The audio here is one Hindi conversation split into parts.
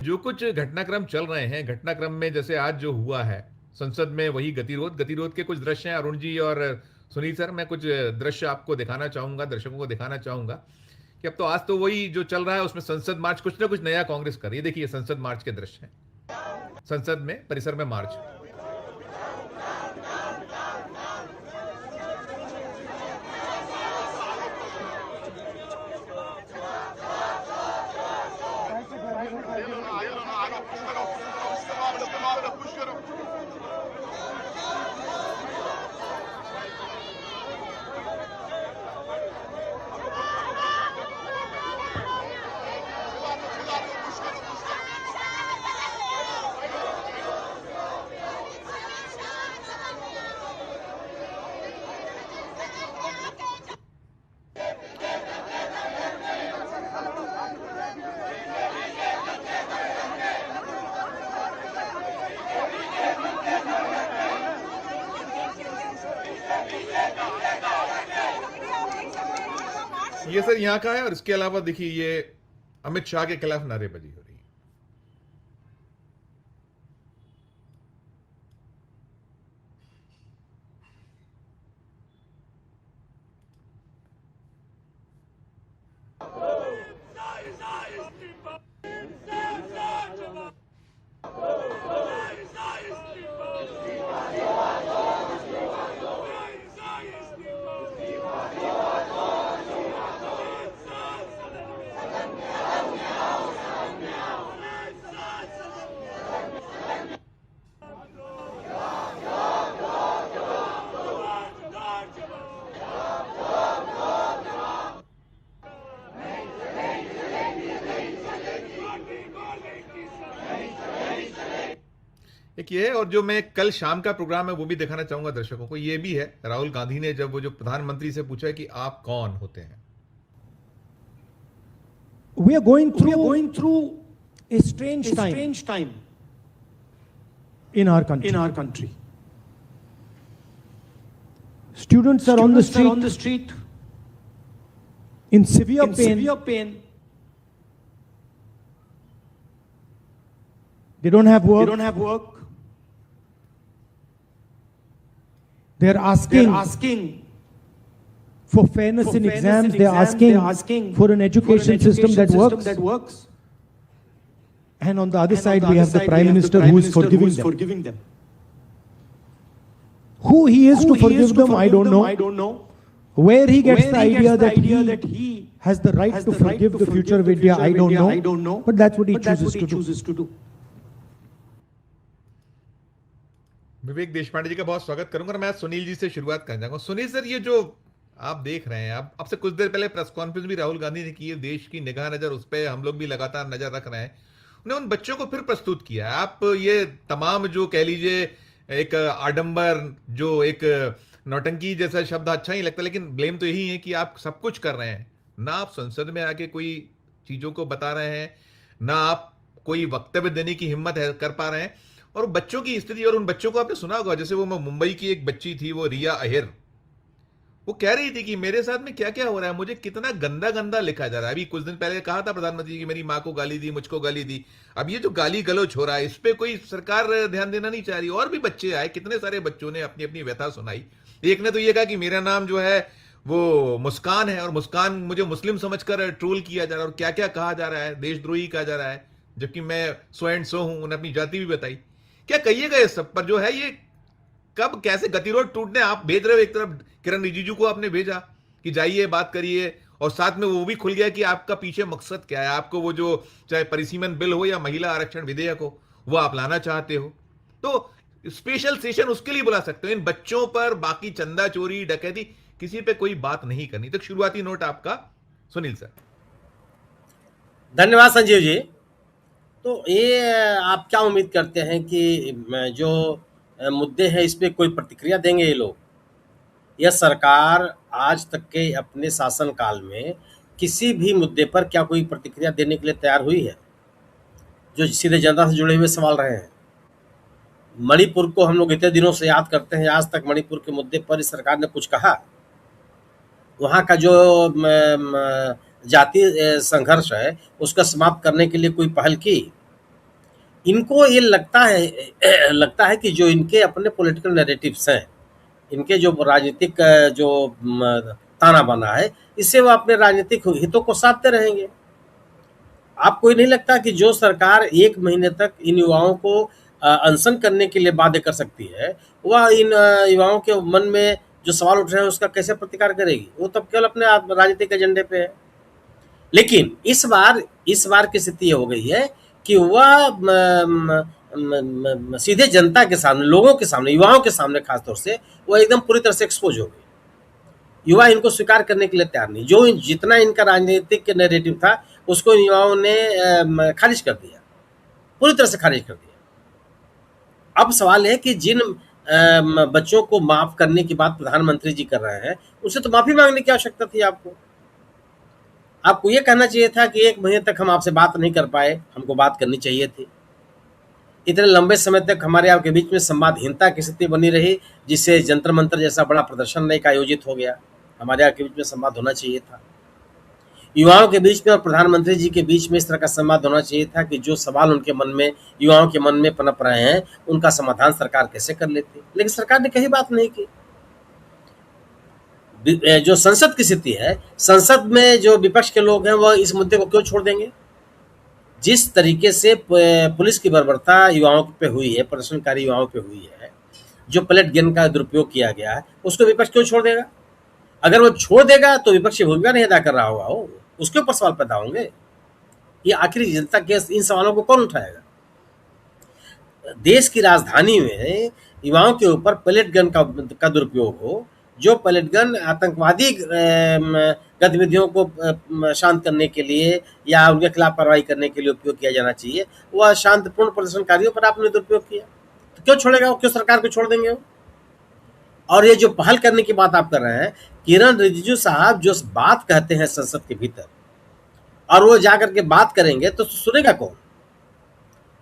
जो कुछ घटनाक्रम चल रहे हैं, घटनाक्रम में जैसे आज जो हुआ है संसद में, वही गतिरोध के कुछ दृश्य हैं। अरुण जी और सुनील सर, मैं कुछ दृश्य आपको दिखाना चाहूंगा, दर्शकों को दिखाना चाहूंगा कि अब तो आज तो वही जो चल रहा है उसमें संसद मार्च कुछ ना कुछ नया कांग्रेस कर रही है। देखिए संसद मार्च के दृश्य हैं, संसद में परिसर में मार्च। ये सर यहाँ का है, और इसके अलावा देखिए ये अमित शाह के खिलाफ नारेबाजी हो रही है। एक ये है, और जो मैं कल शाम का प्रोग्राम है वो भी दिखाना चाहूंगा दर्शकों को। ये भी है, राहुल गांधी ने जब वो जो प्रधानमंत्री से पूछा है कि आप कौन होते हैं। We are going through a strange time in our country. Students are on the street in severe pain. They don't have work. They are asking for fairness in exams. They are asking for an education system that works. And on the other side, we have the Prime Minister who is forgiving them. Who he is to forgive them, I don't know. Where he gets the idea that he has the right to forgive the future of India, I don't know. But that's what he chooses to do. विवेक देशपांडे जी का बहुत स्वागत करूंगा। मैं सुनील जी से शुरुआत करना चाहूंगा। सुनील सर, ये जो आप देख रहे हैं, अब से कुछ देर पहले प्रेस कॉन्फ्रेंस भी राहुल गांधी ने की है, देश की निगाह नजर उस पर, हम लोग भी लगातार नजर रख रहे हैं। उन्हें उन बच्चों को फिर प्रस्तुत किया है। आप ये तमाम जो कह लीजिए एक आडंबर, जो एक नौटंकी जैसा शब्द अच्छा ही लगता है, लेकिन ब्लेम तो यही है कि आप सब कुछ कर रहे हैं ना। आप संसद में आके कोई चीजों को बता रहे हैं, ना आप कोई वक्तव्य देने की हिम्मत कर पा रहे हैं। और बच्चों की स्थिति, और उन बच्चों को आपने सुना होगा, जैसे वो मुंबई की एक बच्ची थी, वो रिया अहिर, वो कह रही थी कि मेरे साथ में क्या क्या हो रहा है, मुझे कितना गंदा गंदा लिखा जा रहा है। अभी कुछ दिन पहले कहा था प्रधानमंत्री की मेरी माँ को गाली दी, मुझको गाली दी। अब ये जो गाली गलौज हो रहा है, इस पे कोई सरकार ध्यान देना नहीं चाह रही। और भी बच्चे आए, कितने सारे बच्चों ने अपनी अपनी व्यथा सुनाई। एक ने तो ये कहा कि मेरा नाम जो है वो मुस्कान है, और मुस्कान मुझे मुस्लिम समझकर ट्रोल किया जा रहा है, और क्या क्या कहा जा रहा है, देशद्रोही कहा जा रहा है, जबकि मैं सो एंड सो हूं। उन्हें अपनी जाति भी बताई। क्या कहिएगा इस सब पर, जो है ये कब कैसे गतिरोध टूटने आप भेज रहे हो? एक तरफ किरण रिजिजू को आपने भेजा कि जाइए बात करिए, और साथ में वो भी खुल गया कि आपका पीछे मकसद क्या है। आपको वो जो चाहे परिसीमन बिल हो या महिला आरक्षण विधेयक हो, वो आप लाना चाहते हो, तो स्पेशल सेशन उसके लिए बुला सकते हो। इन बच्चों पर, बाकी चंदा चोरी डकैती, किसी पे कोई बात नहीं करनी। तो शुरुआती नोट आपका सुनील सर। धन्यवाद संजीव जी। तो ये आप क्या उम्मीद करते हैं कि जो मुद्दे हैं इस पे कोई प्रतिक्रिया देंगे ये लोग? यह सरकार आज तक के अपने शासनकाल में किसी भी मुद्दे पर क्या कोई प्रतिक्रिया देने के लिए तैयार हुई है जो सीधे जनता से जुड़े हुए सवाल रहे हैं? मणिपुर को हम लोग इतने दिनों से याद करते हैं, आज तक मणिपुर के मुद्दे पर इस सरकार ने कुछ कहा? वहाँ का जो जातीय संघर्ष है उसका समाप्त करने के लिए कोई पहल की? इनको ये लगता है कि जो इनके अपने पॉलिटिकल नैरेटिव्स हैं, इनके जो राजनीतिक जो ताना बाना है, इससे वो अपने राजनीतिक हितों को साधते रहेंगे। आपको ये नहीं लगता कि जो सरकार 1 महीने तक इन युवाओं को अनशन करने के लिए बाध्य कर सकती है, वह इन युवाओं के मन में जो सवाल उठ रहे हैं उसका कैसे प्रतिकार करेगी? वो तो केवल अपने राजनीतिक एजेंडे पे है। लेकिन इस बार की स्थिति ये हो गई है कि वह सीधे जनता के सामने, लोगों के सामने, युवाओं के सामने खासतौर से वह एकदम पूरी तरह से एक्सपोज हो गई। युवा इनको स्वीकार करने के लिए तैयार नहीं। जो जितना इनका राजनीतिक नैरेटिव था उसको युवाओं ने खारिज कर दिया, पूरी तरह से खारिज कर दिया। अब सवाल है कि जिन बच्चों को माफ करने की बात प्रधानमंत्री जी कर रहे हैं, उससे तो माफी मांगने की आवश्यकता थी। आपको ये कहना चाहिए था कि 1 महीने तक हम आपसे बात नहीं कर पाए, हमको बात करनी चाहिए थी। इतने लंबे समय तक हमारे आपके बीच में संवादहीनता की स्थिति बनी रही, जिससे जंतर मंतर जैसा बड़ा प्रदर्शन नहीं आयोजित हो गया। हमारे आपके बीच में संवाद होना चाहिए था। युवाओं के बीच में और प्रधानमंत्री जी के बीच में इस तरह का संवाद होना चाहिए था कि जो सवाल उनके मन में, युवाओं के मन में पनप रहे हैं, उनका समाधान सरकार कैसे कर लेती। लेकिन सरकार ने कहीं बात नहीं की। जो संसद की स्थिति है, संसद में जो विपक्ष के लोग हैं वह इस मुद्दे को क्यों छोड़ देंगे? जिस तरीके से पुलिस की बर्बरता युवाओं पे हुई है, प्रदर्शनकारी युवाओं पे हुई है, जो पैलेट गन का दुरुपयोग किया गया है, उसको विपक्ष क्यों छोड़ देगा? अगर वो छोड़ देगा तो विपक्ष की भूमिका नहीं अदा कर रहा होगा, वो उसके ऊपर सवाल पैदा होंगे। ये आखिर जनता के इन सवालों को कौन उठाएगा? देश की राजधानी में युवाओं के ऊपर पैलेट गन का दुरुपयोग हो, जो पैलेट गन आतंकवादी गतिविधियों को शांत करने के लिए या उनके खिलाफ कार्रवाई करने के लिए उपयोग किया जाना चाहिए, वह शांतिपूर्ण प्रदर्शनकारियों पर आपने दुरुपयोग किया, तो क्यों छोड़ेगा वो? क्यों सरकार को छोड़ देंगे वो? और ये जो पहल करने की बात आप कर रहे हैं, किरण रिजिजू साहब जो बात कहते हैं संसद के भीतर, और वो जाकर के बात करेंगे तो सुनेगा कौन?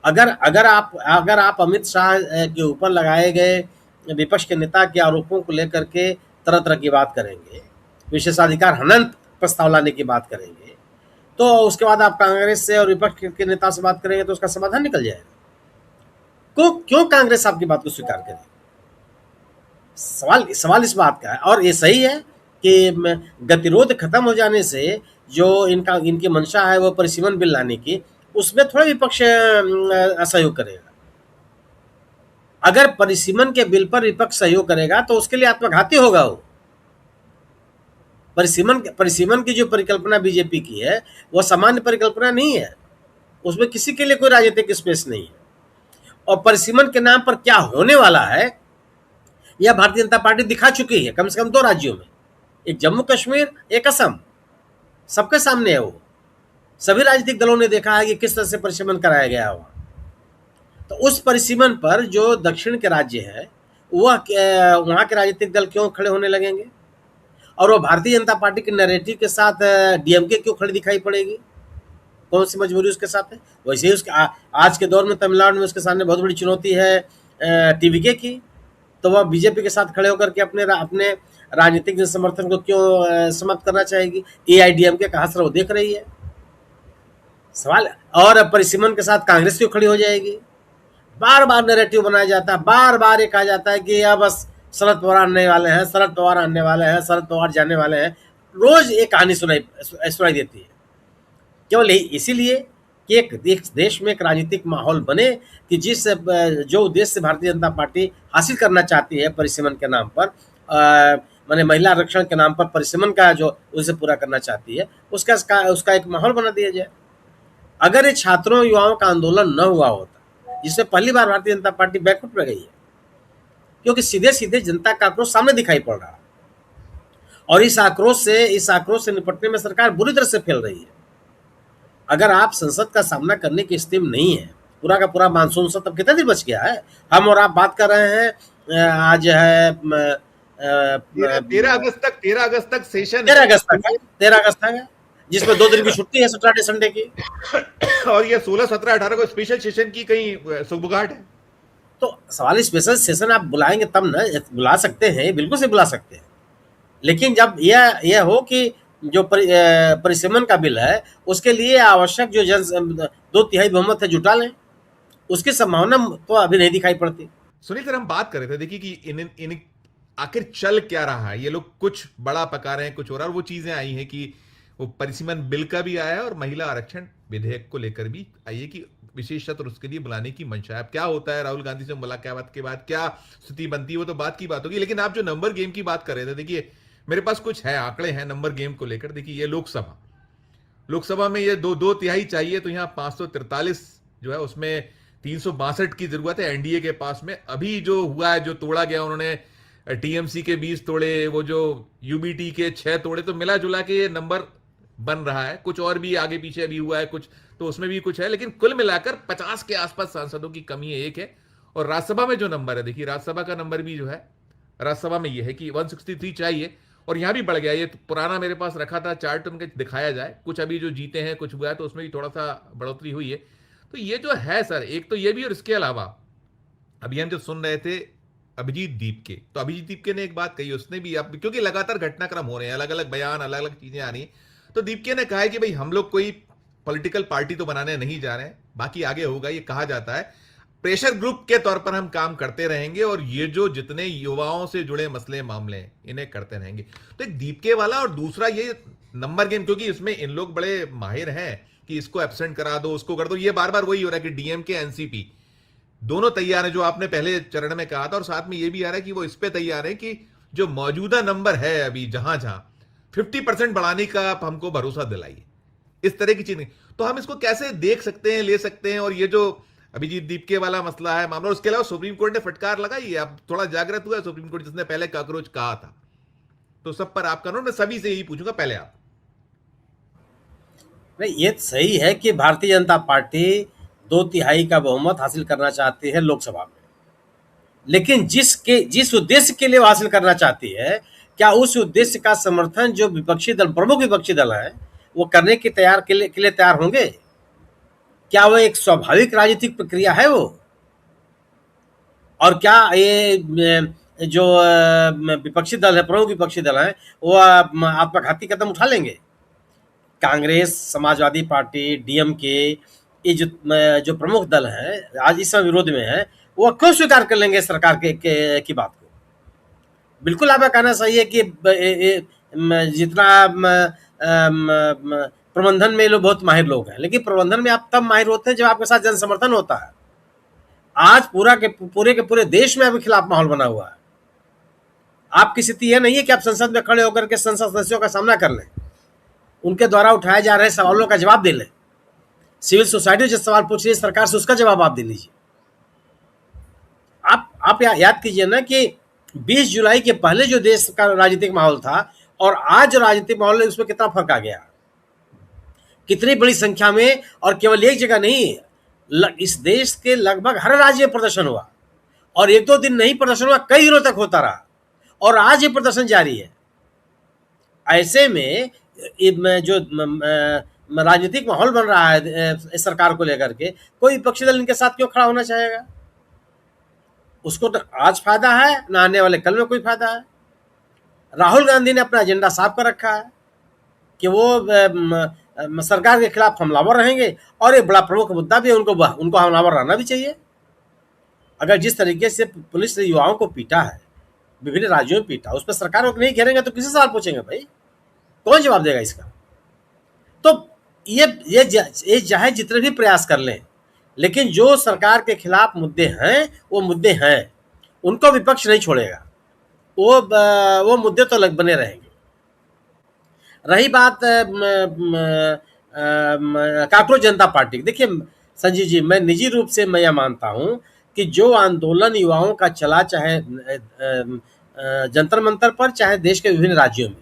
अगर आप अमित शाह के ऊपर लगाए गए विपक्ष के नेता के आरोपों को लेकर के तरह तरह की बात करेंगे, विशेषाधिकार हनन प्रस्ताव लाने की बात करेंगे, तो उसके बाद आप कांग्रेस से और विपक्ष के नेता से बात करेंगे तो उसका समाधान निकल जाएगा। क्यों कांग्रेस आपकी बात को स्वीकार करेगी? सवाल इस बात का है। और ये सही है कि गतिरोध खत्म हो जाने से जो इनकी मंशा है वो परिसीमन बिल लाने की, उसमें थोड़ा विपक्ष असहयोग करेगा। अगर परिसीमन के बिल पर विपक्ष सहयोग करेगा तो उसके लिए आत्मघाती होगा वो। परिसीमन की जो परिकल्पना बीजेपी की है वो सामान्य परिकल्पना नहीं है, उसमें किसी के लिए कोई राजनीतिक स्पेस नहीं है। और परिसीमन के नाम पर क्या होने वाला है यह भारतीय जनता पार्टी दिखा चुकी है, कम से कम 2 राज्यों में, एक जम्मू कश्मीर, एक असम, सबके सामने है वो। सभी राजनीतिक दलों ने देखा है कि किस तरह से परिसीमन कराया गया हुआ। तो उस परिसीमन पर जो दक्षिण के राज्य है वह वहाँ के राजनीतिक दल क्यों खड़े होने लगेंगे? और वो भारतीय जनता पार्टी के नैरेटिव के साथ डीएमके क्यों खड़ी दिखाई पड़ेगी? कौन सी मजबूरी उसके साथ है? वैसे ही उसके आज के दौर में तमिलनाडु में उसके सामने बहुत बड़ी चुनौती है टीवीके की, तो वह बीजेपी के साथ खड़े होकर के अपने राजनीतिक समर्थन को क्यों समाप्त करना चाहेगी? एआईडीएमके का असर वो देख रही है सवाल। और परिसीमन के साथ कांग्रेस क्यों खड़ी हो जाएगी? बार बार नैरेटिव बनाया जाता है, बार बार ये कहा जाता है कि अब बस शरद पवार आने वाले हैं, शरद पवार आने वाले हैं, शरद पवार जाने वाले हैं। रोज एक कहानी सुनाई देती है, केवल इसीलिए कि एक देश में एक राजनीतिक माहौल बने कि जो उद्देश्य से भारतीय जनता पार्टी हासिल करना चाहती है परिसीमन के नाम पर, माने महिला आरक्षण के नाम पर परिसीमन का जो उसे पूरा करना चाहती है, उसका एक माहौल बना दिया जाए। अगर ये छात्रों युवाओं का आंदोलन न हुआ होता, जिससे पहली बार भारतीय जनता पार्टी बैकफुट पे गई है, क्योंकि सीधे सीधे जनता का आक्रोश सामने दिखाई पड़ रहा है और इस आक्रोश से निपटने में सरकार बुरी तरह से फेल रही है। अगर आप संसद का सामना करने की स्थिति में नहीं है, पूरा का पूरा मानसून सत्र कितना दिन बच गया है? हम और आप बात कर रहे हैं, आज है 13 अगस्त तक सेशन, 13 अगस्त तक है, जिसमें 2 दिन की छुट्टी है, सैटरडे संडे की। और ये 16, 17, 18 को स्पेशल सेशन की कहीं सुगबुगाहट है? तो सवाल स्पेशल सेशन आप बुलाएंगे तब ना, बुला सकते हैं, बिल्कुल से बुला सकते हैं, लेकिन जब यह हो कि जो परिसीमन का बिल है उसके लिए आवश्यक जो 2/3 बहुमत है जुटा लें, उसकी संभावना तो अभी नहीं दिखाई पड़ती। सुनील सर, हम बात कर रहे थे, देखिए कि इन इन आखिर चल क्या रहा है। ये लोग कुछ बड़ा पका रहे हैं, कुछ और वो चीजें आई हैं कि वो परिसीमन बिल का भी आया है और महिला आरक्षण विधेयक को लेकर भी आई है कि विशेष सत्र उसके लिए बुलाने की मंशा है। अब क्या होता है, राहुल गांधी से मुलाकात के बाद क्या स्थिति बनती है, वो तो बात की बात होगी। लेकिन आप जो नंबर गेम की बात कर रहे थे, देखिए मेरे पास कुछ है आंकड़े हैं नंबर गेम को लेकर। देखिए ये लोकसभा में ये दो तिहाई चाहिए, तो यहाँ 543 जो है उसमें 362 की जरूरत है एनडीए के पास में। अभी जो हुआ है, जो तोड़ा गया उन्होंने, टीएमसी के 20 तोड़े, वो जो यूबीटी के 6 तोड़े, तो मिला जुला के ये नंबर बन रहा है। कुछ और भी आगे पीछे अभी हुआ है कुछ, तो उसमें भी कुछ है, लेकिन कुल मिलाकर 50 के आसपास सांसदों की कमी है, एक है। और राज्यसभा में जो नंबर है, देखिए राज्यसभा का नंबर भी जो है राज्यसभा में ये है कि 163 चाहिए, और यहां भी बढ़ गया। ये पुराना मेरे पास रखा था चार्ट, उनके दिखाया जाए, कुछ अभी जो जीते हैं कुछ हुआ है, तो उसमें भी थोड़ा सा बढ़ोतरी हुई है। तो ये जो है सर, एक तो ये भी, और इसके अलावा अभी हम जो सुन रहे थे अभिजीत दीपके, तो अभिजीत दीपके ने एक बात कही, उसने भी, अब क्योंकि लगातार घटनाक्रम हो रहे हैं, अलग अलग बयान, अलग अलग चीजें आ रही हैं, तो दीपके ने कहा है कि भाई हम लोग कोई पॉलिटिकल पार्टी तो बनाने नहीं जा रहे हैं, बाकी आगे होगा। ये कहा जाता है प्रेशर ग्रुप के तौर पर हम काम करते रहेंगे, और ये जो जितने युवाओं से जुड़े मसले मामले हैं इन्हें करते रहेंगे। तो एक दीपके वाला, और दूसरा ये नंबर गेम, क्योंकि इसमें इन लोग बड़े माहिर हैं कि इसको एब्सेंट करा दो, उसको कर दो। ये बार बार वही हो रहा है कि डीएमके एनसीपी दोनों तैयार है, जो आपने पहले चरण में कहा था, और साथ में ये भी आ रहा है कि वो इस पे तैयार है कि जो मौजूदा नंबर है अभी जहां जहां 50% बढ़ाने का आप हमको भरोसा दिलाइए, इस तरह की चीज। तो हम इसको कैसे देख सकते हैं, ले सकते हैं? और ये जो अभिजीत दीपके वाला मसला है मामला, उसके अलावा सुप्रीम कोर्ट ने फटकार लगाई है, अब थोड़ा जागृत हुआ है सुप्रीम कोर्ट, जिसने पहले कॉकरोच कहा था। तो सब पर आपका नोट, मैं सभी से यही पूछूंगा, पहले आप। नहीं, ये सही है कि भारतीय जनता पार्टी 2/3 का बहुमत हासिल करना चाहती है लोकसभा में, लेकिन जिस उद्देश्य के लिए वो हासिल करना चाहती है, क्या उस उद्देश्य का समर्थन जो विपक्षी दल, प्रमुख विपक्षी दल है, वो करने के लिए तैयार होंगे? क्या वो एक स्वाभाविक राजनीतिक प्रक्रिया है वो? और क्या ये जो विपक्षी दल है, प्रमुख विपक्षी दल है, वो आत्मघाती कदम उठा लेंगे? कांग्रेस, समाजवादी पार्टी, डीएमके, ये जो प्रमुख दल हैं आज इस विरोध में है, वो क्यों स्वीकार कर लेंगे सरकार की बात को? बिल्कुल आपका कहना सही है कि जितना प्रबंधन में लोग बहुत माहिर लोग हैं, लेकिन प्रबंधन में आप तब माहिर होते हैं जब आपके साथ जन समर्थन होता है। आज पूरे के पूरे देश में आपके खिलाफ माहौल बना हुआ है। आपकी स्थिति यह नहीं है कि आप संसद में खड़े होकर के संसद सदस्यों का सामना कर लें, उनके द्वारा उठाए जा रहे सवालों का जवाब दे लें। सिविल सोसाइटी जो सवाल पूछ रही है सरकार से, उसका जवाब आप दे लीजिए। आप याद कीजिए ना कि 20 जुलाई के पहले जो देश का राजनीतिक माहौल था और आज जो राजनीतिक माहौल है, उसमें कितना फर्क आ गया, कितनी बड़ी संख्या में, और केवल एक जगह नहीं, इस देश के लगभग हर राज्य में प्रदर्शन हुआ, और 1-2 दिन नहीं प्रदर्शन हुआ, कई दिनों तक होता रहा, और आज ये प्रदर्शन जारी है। ऐसे में जो राजनीतिक माहौल बन रहा है सरकार को लेकर के, कोई विपक्षी दल इनके साथ क्यों खड़ा होना चाहेगा? उसको तो आज फायदा है, ना आने वाले कल में कोई फायदा है। राहुल गांधी ने अपना एजेंडा साफ कर रखा है कि वो सरकार के खिलाफ हमलावर रहेंगे, और एक बड़ा प्रमुख मुद्दा भी है, उनको हमलावर रहना भी चाहिए। अगर जिस तरीके से पुलिस ने युवाओं को पीटा है, विभिन्न राज्यों में पीटा, उस पर सरकार को नहीं घेरेंगे तो किसी सवाल पूछेंगे भाई? कौन जवाब देगा इसका? तो ये चाहे जितने भी प्रयास कर लें, लेकिन जो सरकार के खिलाफ मुद्दे हैं, वो मुद्दे हैं, उनको विपक्ष नहीं छोड़ेगा। वो मुद्दे तो बने रहेंगे। रही बात कॉकरोच जनता पार्टी, देखिए संजीव जी, मैं निजी रूप से मैं यह मानता हूं कि जो आंदोलन युवाओं का चला, चाहे जंतर मंतर पर, चाहे देश के विभिन्न राज्यों में,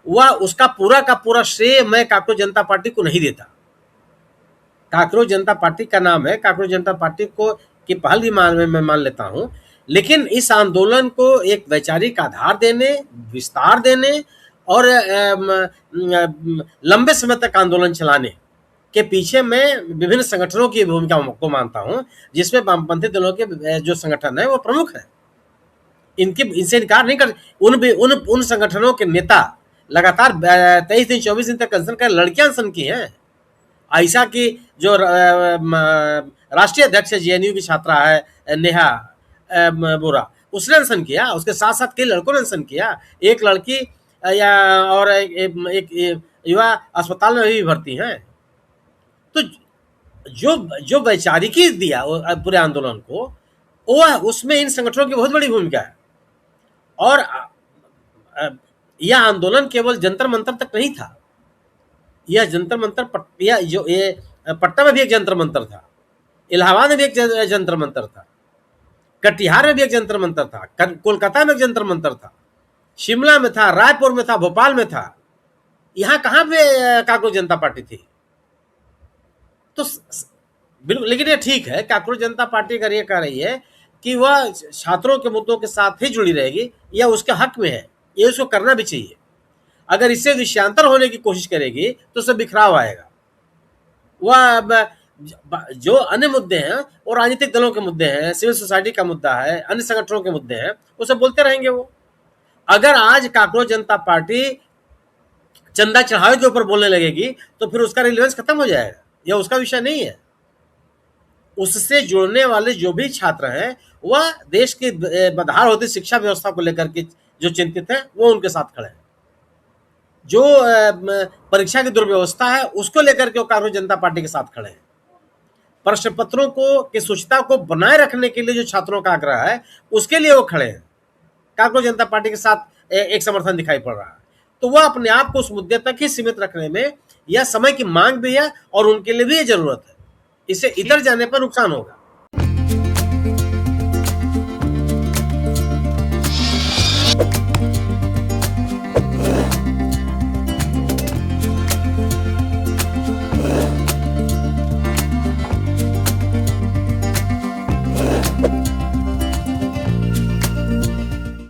वह उसका पूरा का पूरा श्रेय मैं कॉकरोच जनता पार्टी को नहीं देता। कॉकरोच जनता पार्टी का नाम है, कॉकरोच जनता पार्टी को की पहल भी मैं मान लेता हूं, लेकिन इस आंदोलन को एक वैचारिक आधार देने, विस्तार देने और लंबे समय तक आंदोलन चलाने के पीछे मैं विभिन्न संगठनों की भूमिका को मानता हूं, जिसमें वामपंथी दलों के जो संगठन है वो प्रमुख है। इनसे इनकार नहीं कर, उन संगठनों के नेता लगातार 23 दिन 24 दिन तक अनशन कर, लड़कियां अनशन की हैं। ऐसा कि जो राष्ट्रीय अध्यक्ष जेएनयू की छात्रा है नेहा बोरा, उसने अनशन किया, उसके साथ साथ कई लड़कों ने अनशन किया, एक लड़की और एक युवा अस्पताल में भी भर्ती हैं। तो जो वैचारिकी दिया पूरे आंदोलन को, वो उसमें इन संगठनों की बहुत बड़ी भूमिका है। और यह आंदोलन केवल जंतर मंतर तक नहीं था, यह जंतर मंतर ये पटना में भी एक जंतर मंतर था, इलाहाबाद में भी एक जंतर मंतर था, कटिहार में भी एक जंतर मंतर था, कोलकाता में एक जंतर मंतर था, शिमला में था, रायपुर में था, भोपाल में था। यहां कहां पे कांग्रेस जनता पार्टी थी? तो बिल्कुल, लेकिन ये ठीक है, कांग्रेस जनता पार्टी अगर ये कह रही है कि वह छात्रों के मुद्दों के साथ ही जुड़ी रहेगी, यह उसके हक में है, ये उसको करना भी चाहिए। अगर इससे विषयांतर होने की कोशिश करेगी तो सब बिखराव आएगा। वह जो अन्य मुद्दे हैं और राजनीतिक दलों के मुद्दे हैं, सिविल सोसाइटी का मुद्दा है, अन्य संगठनों के मुद्दे हैं, वो सब बोलते रहेंगे वो। अगर आज कांग्रेस जनता पार्टी चंदा चढ़ावे के ऊपर बोलने लगेगी तो फिर उसका रिलेवेंस खत्म हो जाएगा, यह उसका विषय नहीं है। उससे जुड़ने वाले जो भी छात्र हैं वह देश की बदहाल होती शिक्षा व्यवस्था को लेकर के जो चिंतित हैं वो उनके साथ खड़े हैं। जो परीक्षा की दुर्व्यवस्था है उसको लेकर के वो कांग्रेस जनता पार्टी के साथ खड़े हैं। प्रश्न पत्रों की शुचिता को बनाए रखने के लिए जो छात्रों का आग्रह है उसके लिए वो खड़े हैं। कांग्रेस जनता पार्टी के साथ एक समर्थन दिखाई पड़ रहा है। तो वह अपने आप को उस मुद्दे तक ही सीमित रखने में यह समय की मांग भी है और उनके लिए भी ये जरूरत है। इससे इधर जाने पर नुकसान होगा।